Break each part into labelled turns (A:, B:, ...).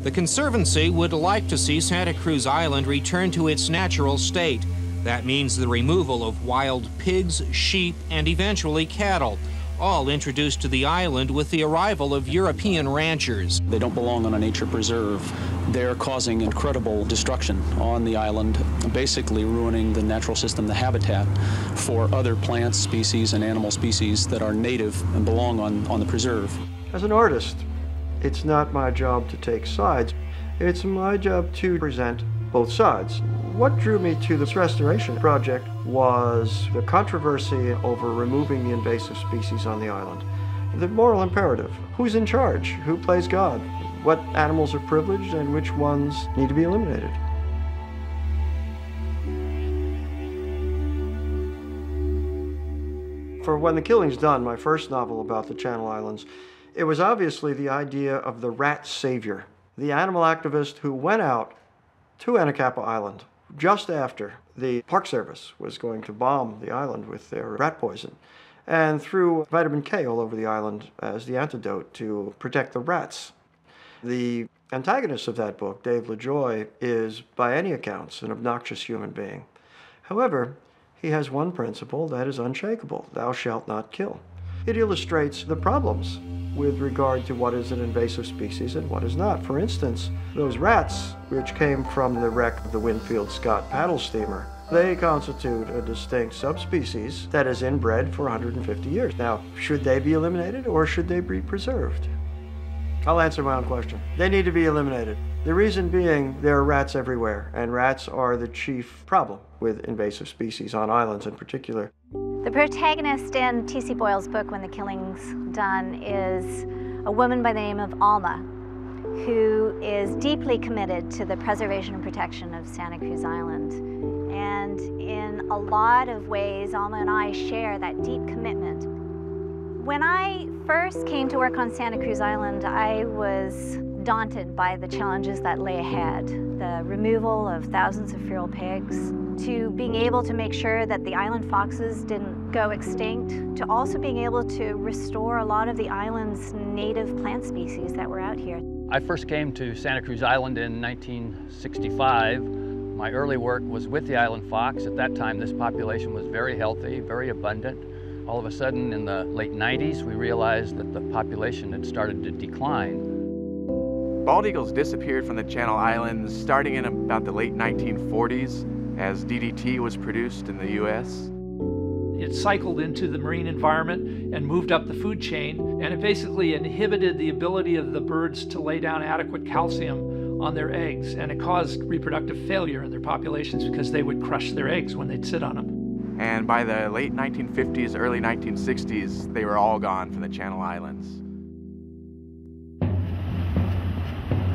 A: The Conservancy would like to see Santa Cruz Island return to its natural state. That means the removal of wild pigs, sheep, and eventually cattle, all introduced to the island with the arrival of European ranchers.
B: They don't belong on a nature preserve. They're causing incredible destruction on the island, basically ruining the natural system, the habitat for other plant species and animal species that are native and belong on the preserve.
C: As an artist, it's not my job to take sides. It's my job to present both sides. What drew me to this restoration project was the controversy over removing the invasive species on the island. The moral imperative. Who's in charge? Who plays God? What animals are privileged and which ones need to be eliminated? For When the Killing's Done, my first novel about the Channel Islands, it was obviously the idea of the rat savior, the animal activist who went out to Anacapa Island just after the Park Service was going to bomb the island with their rat poison, and threw vitamin K all over the island as the antidote to protect the rats. The antagonist of that book, Dave LaJoy, is, by any accounts, an obnoxious human being. However, he has one principle that is unshakable: thou shalt not kill. It illustrates the problems with regard to what is an invasive species and what is not. For instance, those rats, which came from the wreck of the Winfield Scott paddle steamer, they constitute a distinct subspecies that is inbred for 150 years. Now, should they be eliminated or should they be preserved? I'll answer my own question. They need to be eliminated. The reason being, there are rats everywhere, and rats are the chief problem with invasive species on islands in particular.
D: The protagonist in TC Boyle's book, When the Killing's Done, is a woman by the name of Alma, who is deeply committed to the preservation and protection of Santa Cruz Island. And in a lot of ways, Alma and I share that deep commitment. When I first came to work on Santa Cruz Island, I was daunted by the challenges that lay ahead. The removal of thousands of feral pigs, to being able to make sure that the island foxes didn't go extinct, to also being able to restore a lot of the island's native plant species that were out here.
E: I first came to Santa Cruz Island in 1965. My early work was with the island fox. At that time, this population was very healthy, very abundant. All of a sudden, in the late 90s, we realized that the population had started to decline.
F: Bald eagles disappeared from the Channel Islands starting in about the late 1940s as DDT was produced in the U.S.
G: It cycled into the marine environment and moved up the food chain, and it basically inhibited the ability of the birds to lay down adequate calcium on their eggs, and it caused reproductive failure in their populations because they would crush their eggs when they'd sit on them.
F: And by the late 1950s, early 1960s, they were all gone from the Channel Islands.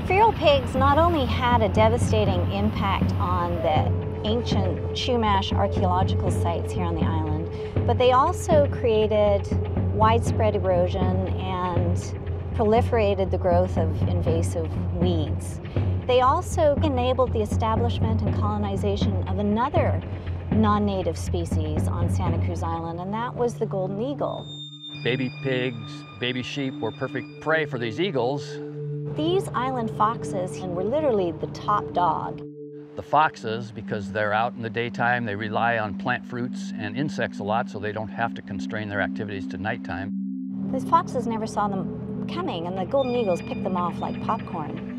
D: Feral pigs not only had a devastating impact on the ancient Chumash archaeological sites here on the island, but they also created widespread erosion and proliferated the growth of invasive weeds. They also enabled the establishment and colonization of another non-native species on Santa Cruz Island, and that was the golden eagle.
E: Baby pigs, baby sheep were perfect prey for these eagles.
D: These island foxes were literally the top dog.
E: The foxes, because they're out in the daytime, they rely on plant fruits and insects a lot, so they don't have to constrain their activities to nighttime.
D: These foxes never saw them coming, and the golden eagles picked them off like popcorn.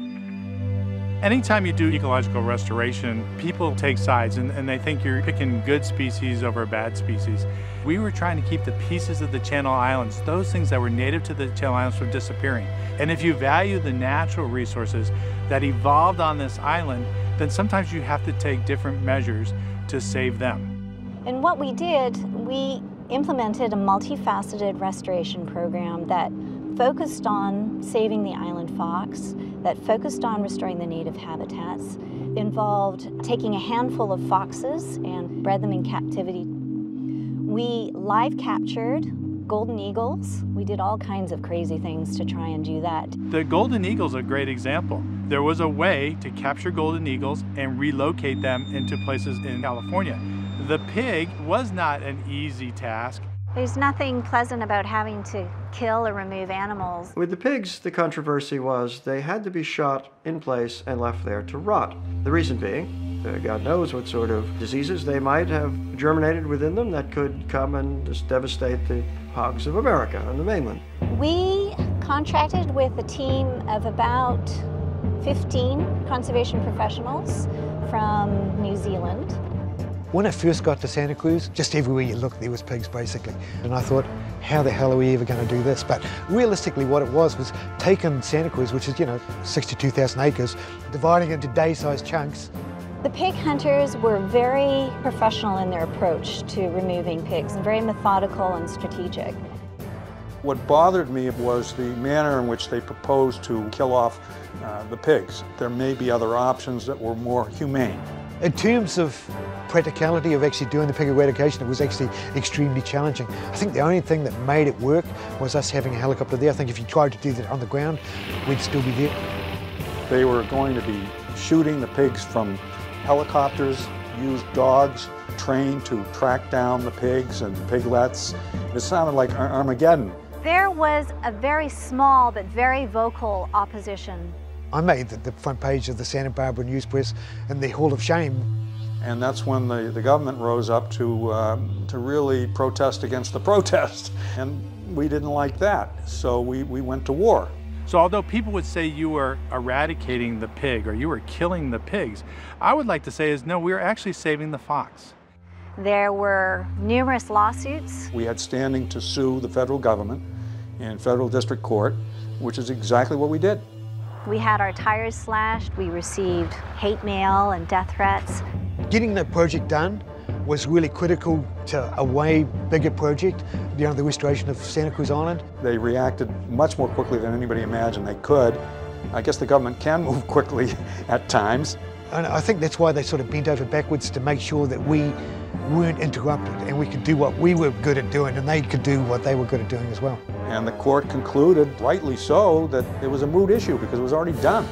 H: Anytime you do ecological restoration, people take sides and they think you're picking good species over bad species. We were trying to keep the pieces of the Channel Islands, those things that were native to the Channel Islands, from disappearing. And if you value the natural resources that evolved on this island, then sometimes you have to take different measures to save them.
D: And what we did, we implemented a multifaceted restoration program that focused on saving the island fox, that focused on restoring the native habitats, involved taking a handful of foxes and bred them in captivity. We live captured golden eagles. We did all kinds of crazy things to try and do that.
H: The golden eagle is a great example. There was a way to capture golden eagles and relocate them into places in California. The pig was not an easy task.
D: There's nothing pleasant about having to kill or remove animals.
C: With the pigs, the controversy was they had to be shot in place and left there to rot. The reason being, God knows what sort of diseases they might have germinated within them that could come and just devastate the hogs of America on the mainland.
D: We contracted with a team of about 15 conservation professionals from New Zealand.
I: When I first got to Santa Cruz, just everywhere you looked there was pigs basically. And I thought, how the hell are we ever going to do this? But realistically what it was taking Santa Cruz, which is, 62,000 acres, dividing it into day-sized chunks.
D: The pig hunters were very professional in their approach to removing pigs and very methodical and strategic.
J: What bothered me was the manner in which they proposed to kill off the pigs. There may be other options that were more humane.
I: In terms of practicality of actually doing the pig eradication, it was actually extremely challenging. I think the only thing that made it work was us having a helicopter there. I think if you tried to do that on the ground, we'd still be there.
J: They were going to be shooting the pigs from helicopters, used dogs trained to track down the pigs and piglets. It sounded like Armageddon.
D: There was a very small but very vocal opposition.
I: I made the front page of the Santa Barbara News Press and the Hall of Shame.
J: And that's when the government rose up to really protest against the protest. And we didn't like that, so we went to war.
H: So although people would say you were eradicating the pig or you were killing the pigs, I would like to say is no, we were actually saving the fox.
D: There were numerous lawsuits.
J: We had standing to sue the federal government in federal district court, which is exactly what we did.
D: We had our tires slashed. We received hate mail and death threats.
I: Getting that project done was really critical to a way bigger project, the restoration of Santa Cruz Island.
J: They reacted much more quickly than anybody imagined they could. I guess the government can move quickly at times.
I: And I think that's why they sort of bent over backwards to make sure that we weren't interrupted and we could do what we were good at doing and they could do what they were good at doing as well.
J: And the court concluded, rightly so, that it was a moot issue because it was already done.